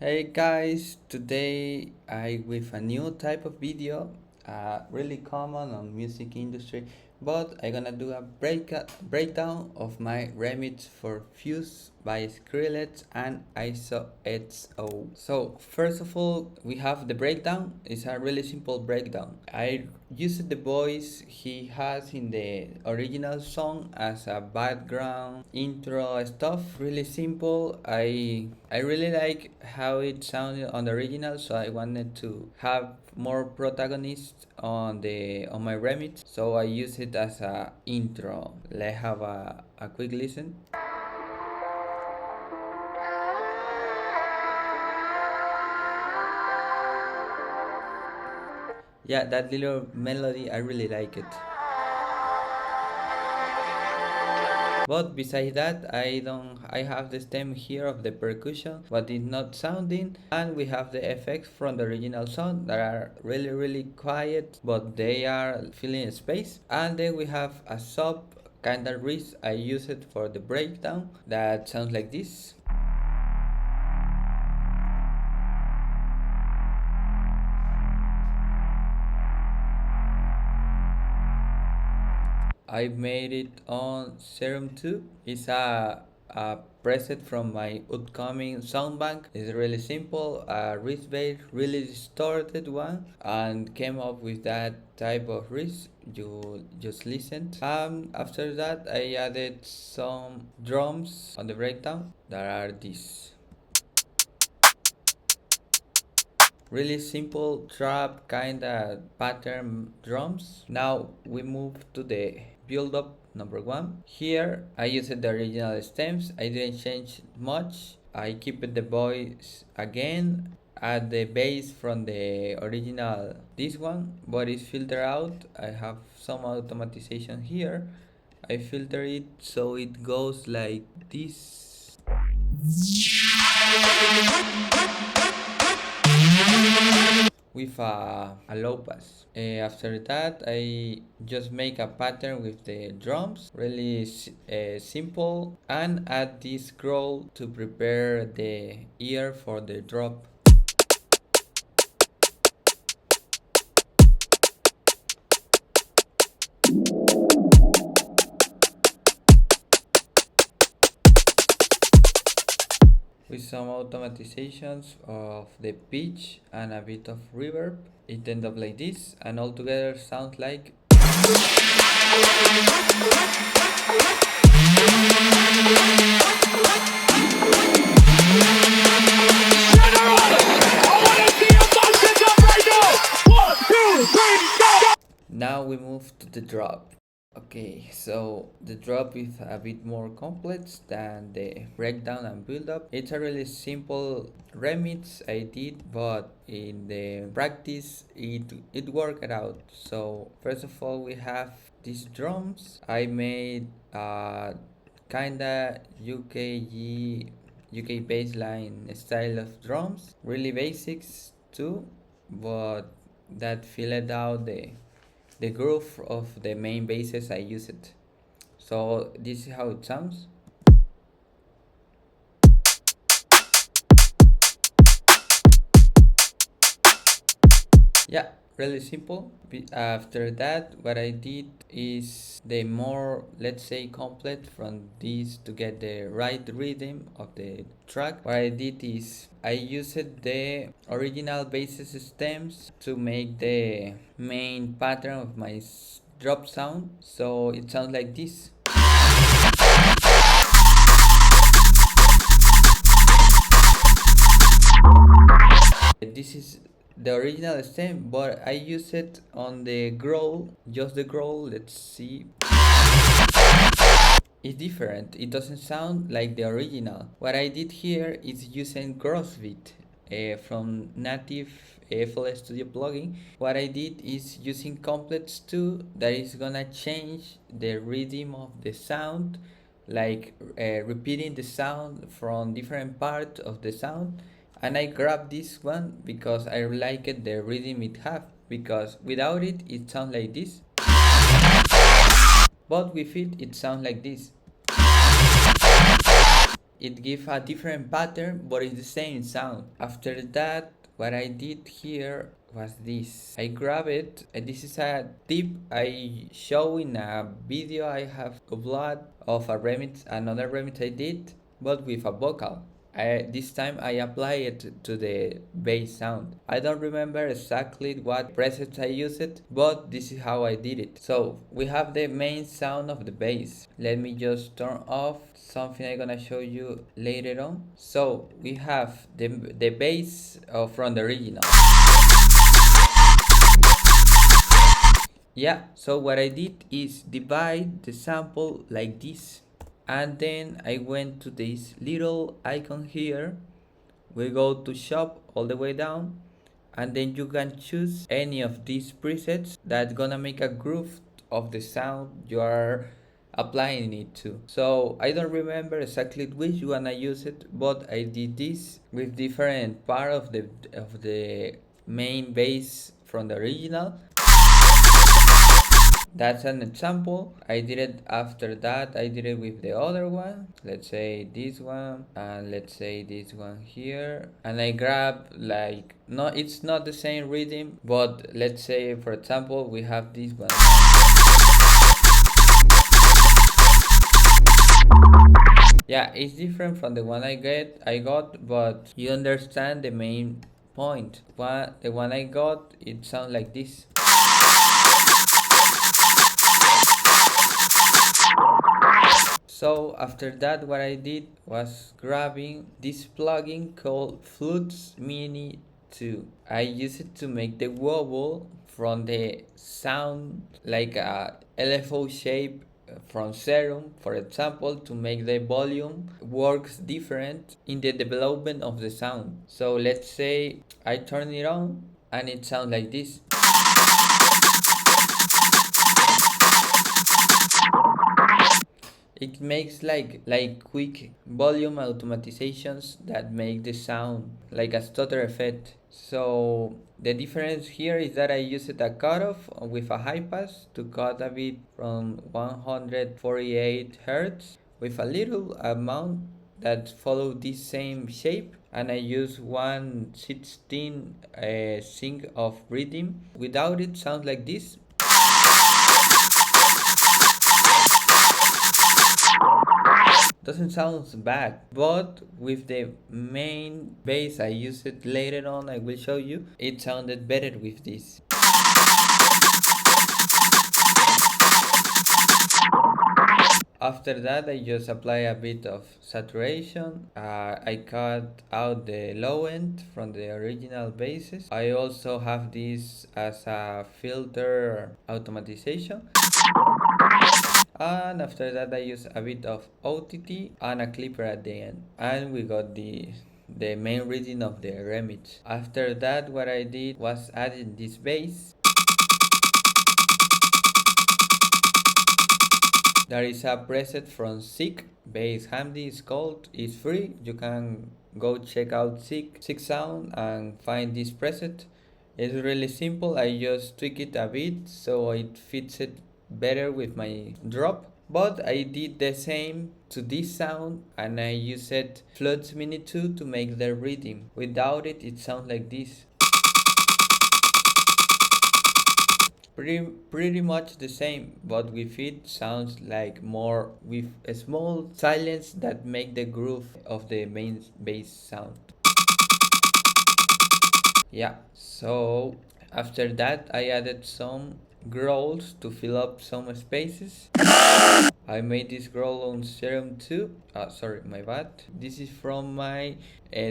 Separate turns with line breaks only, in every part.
Hey guys, today I with a new type of video, really common on music industry, but I'm gonna do a breakdown of my remix for Fuze by Skrillex and ISOxo. So first of all, we have the breakdown. It's a really simple breakdown. I used the voice he has in the original song as a background intro stuff. Really simple. I really like how it sounded on the original, so I wanted to have more protagonists on my remix, so I use it as a intro. Let's have a quick listen. Yeah, that little melody, I really like it. But besides that, I have the stem here of the percussion, but it's not sounding, and we have the effects from the original sound that are really quiet, but they are filling space. And then we have a sub kind of riff. I use it for the breakdown that sounds like this. I made it on Serum 2. It's a preset from my upcoming sound bank. It's really simple, a wrist bass, really distorted one, and came up with that type of wrist. You just listened. After that, I added some drums on the breakdown that are these. Really simple trap kinda pattern drums. Now we move to the build up number one. Here I used the original stems. I didn't change much. I keep the voice again, add the bass from the original this one, but it's filtered out. I have some automatization here. I filter it so it goes like this with a low pass. After that, I just make a pattern with the drums, really simple, and add this scroll to prepare the ear for the drop. With some automatizations of the pitch and a bit of reverb, it ends up like this, and altogether sounds like. Now we move to the drop. Okay, so the drop is a bit more complex than the breakdown and build up. It's a really simple remix I did, but in the practice it worked out. So first of all, we have these drums. I made kinda UK bassline style of drums, really basics too, but that filled out the groove of the main basses I use it. So this is how it sounds. Yeah, really simple. After that, what I did is the more, let's say, complete from this to get the right rhythm of the track. What I did is I used the original bass stems to make the main pattern of my drop sound, so it sounds like this. This is the original stem, but I use it on the growl, just the growl. Let's see. It's different. It doesn't sound like the original. What I did here is using Crossbeat from native FL Studio plugin. What I did is using Complex 2 that is gonna change the rhythm of the sound, like repeating the sound from different parts of the sound. And I grabbed this one because I liked the rhythm it have, because without it it sounds like this, but with it sounds like this. it gives a different pattern, but it's the same sound. After that, what I did here was this. I grab it, and this is a tip I show in a video I have uploaded of a remix, another remix I did, but with a vocal. This time I apply it to the bass sound. I don't remember exactly what presets I used, but this is how I did it. So we have the main sound of the bass. Let me just turn off something I'm gonna show you later on. So we have the bass from the original. Yeah, so what I did is divide the sample like this, and then I went to this little icon here. We go to shop all the way down, and then you can choose any of these presets that's gonna make a groove of the sound you are applying it to. So I don't remember exactly which one I used it, but I did this with different part of the main bass from the original. That's an example. I did it after that. I did it with the other one. Let's say this one, and let's say this one here. And I grab like, no, it's not the same rhythm, but let's say, for example, we have this one. Yeah, it's different from the one I got, but you understand the main point. The one I got, it sounds like this. So after that, what I did was grabbing this plugin called Fuze Mini 2. I use it to make the wobble from the sound like a LFO shape from Serum, for example, to make the volume works different in the development of the sound. So let's say I turn it on and it sounds like this. It makes like quick volume automatizations that make the sound like a stutter effect. So the difference here is that I used a cutoff with a high pass to cut a bit from 148 Hz with a little amount that follow this same shape, and I use 1/16 sync of rhythm. Without it sounds like this. Doesn't sound bad, but with the main bass I use it later on, I will show you, it sounded better with this. After that, I just apply a bit of saturation. I cut out the low end from the original basses. I also have this as a filter automatization. And after that, I use a bit of OTT and a clipper at the end, and we got the main reading of the remix. After that, what I did was adding this bass. There is a preset from Sick Bass Handy. It's called. It's free. You can go check out Sick Sound and find this preset. It's really simple. I just tweak it a bit so it fits it better with my drop, but I did the same to this sound, and I used Fuze Mini 2 to make the rhythm. Without it, it sounds like this. Pretty much the same, but with it sounds like more with a small silence that make the groove of the main bass sound. Yeah, so after that I added some growls to fill up some spaces. I made this growl on Serum 2. Sorry, my bad. This is from my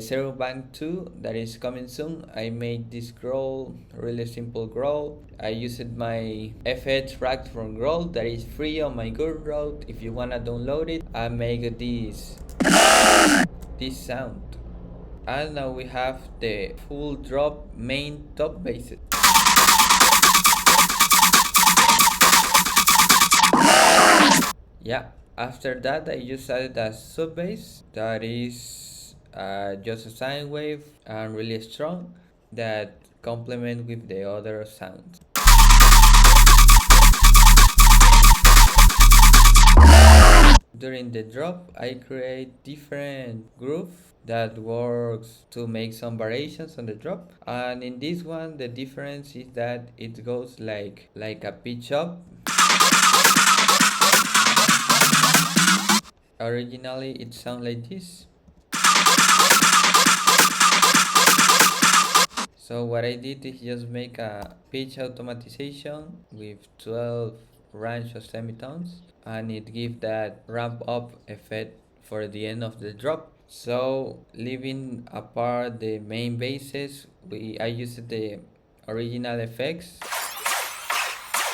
Serum Bank 2 that is coming soon. I made this growl, really simple growl. I used my FX track from growl that is free on my Gumroad. If you wanna download it, I make this sound. And now we have the full drop main top basses. Yeah, after that I just added a sub bass that is just a sine wave and really strong that complement with the other sounds. during the drop I create different groove that works to make some variations on the drop, and in this one the difference is that it goes like a pitch up. Originally it sounds like this. So what I did is just make a pitch automatization with 12 range of semitones, and it gives that ramp up effect for the end of the drop. So leaving apart the main basses, I used the original effects.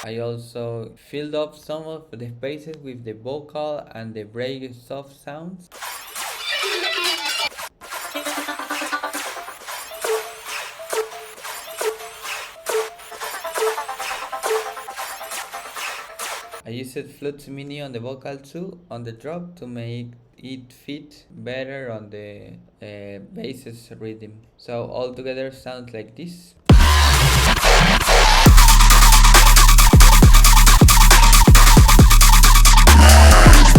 I also filled up some of the spaces with the vocal and the break soft sounds. I used Flute Mini on the vocal too, on the drop, to make it fit better on the bass's rhythm. So all together sounds like this.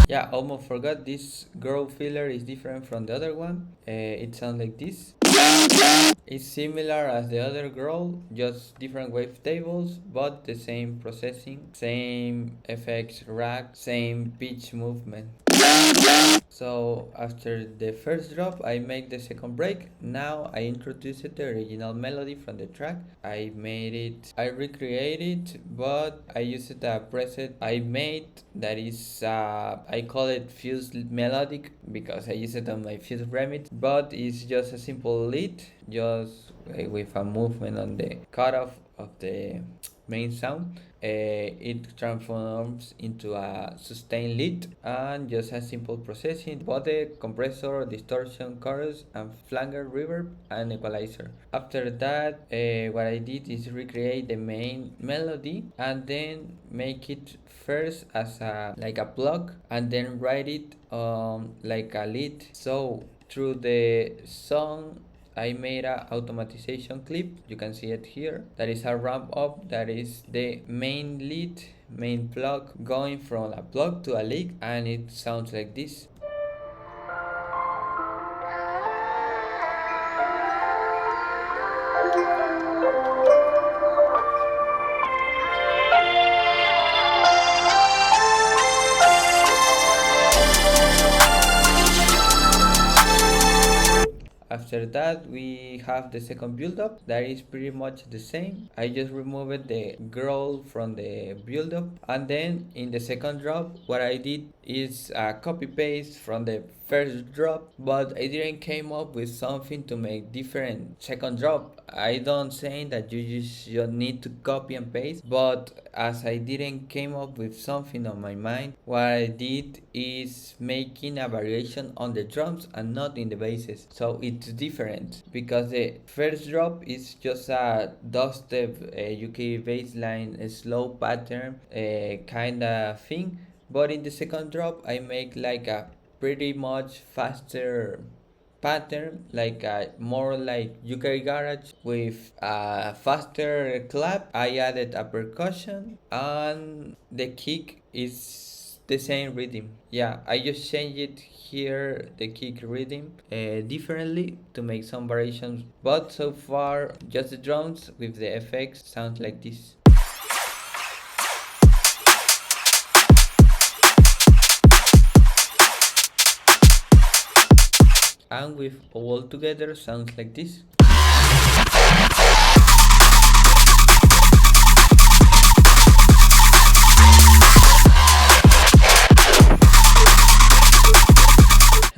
Yeah, almost forgot, this girl filler is different from the other one. It sounds like this. It's similar as the other girl, just different wavetables, but the same processing, same effects rack, same pitch movement. So after the first drop, I make the second break. Now I introduced the original melody from the track. I recreated it, but I used a preset I made that is, I call it Fuze melodic because I use it on my Fuze remix, but it's just a simple lead, just with a movement on the cutoff of the main sound. It transforms into a sustained lead and just a simple processing, body, compressor, distortion, chorus, and flanger, reverb, and equalizer. After that, what I did is recreate the main melody and then make it first as a block, and then write it like a lead. So through the song I made a automatization clip, you can see it here, that is a ramp up, that is the main lead, main plug going from a plug to a lick, and it sounds like this. After that, we have the second build up that is pretty much the same. I just removed the girl from the build up, and then in the second drop, what I did is a copy paste from the first drop, but I didn't came up with something to make different second drop. I don't say that you just need to copy and paste, but as I didn't came up with something on my mind, what I did is making a variation on the drums and not in the basses. So it's different because the first drop is just a dubstep UK bassline, a slow pattern kind of thing, but in the second drop I make like a pretty much faster pattern, like a more like UK garage with a faster clap. I added a percussion and the kick is the same rhythm. Yeah, I just changed it here, the kick rhythm differently to make some variations, but so far just the drums with the effects sound like this. And with all together sounds like this.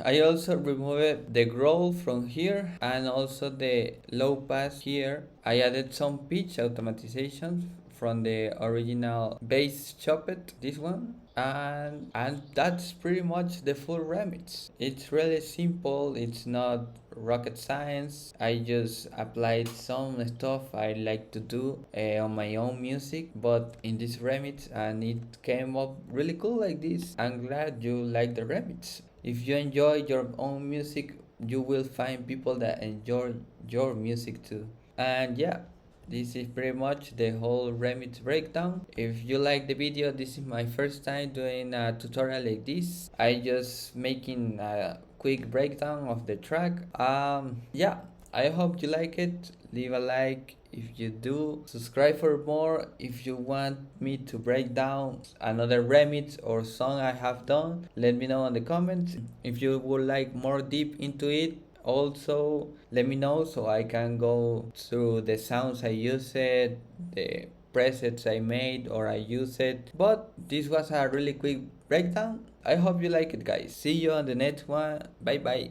I also removed the growl from here and also the low pass here. I added some pitch automatizations from the original bass chopped, this one, and that's pretty much the full remix. It's really simple, it's not rocket science. I just applied some stuff I like to do on my own music, but in this remix, and it came up really cool like this. I'm glad you like the remix. If you enjoy your own music, you will find people that enjoy your music too. And yeah, This is pretty much the whole remix breakdown. If you like the video, this is my first time doing a tutorial like this. I just making a quick breakdown of the track. Yeah, I hope you like it. Leave a like if you do. Subscribe for more if you want me to break down another remix or song I have done. Let me know in the comments. If you would like more deep into it, also let me know so I can go through the sounds I used, the presets I made or I use it. But this was a really quick breakdown. I hope you like it, guys. See you on the next one. Bye bye.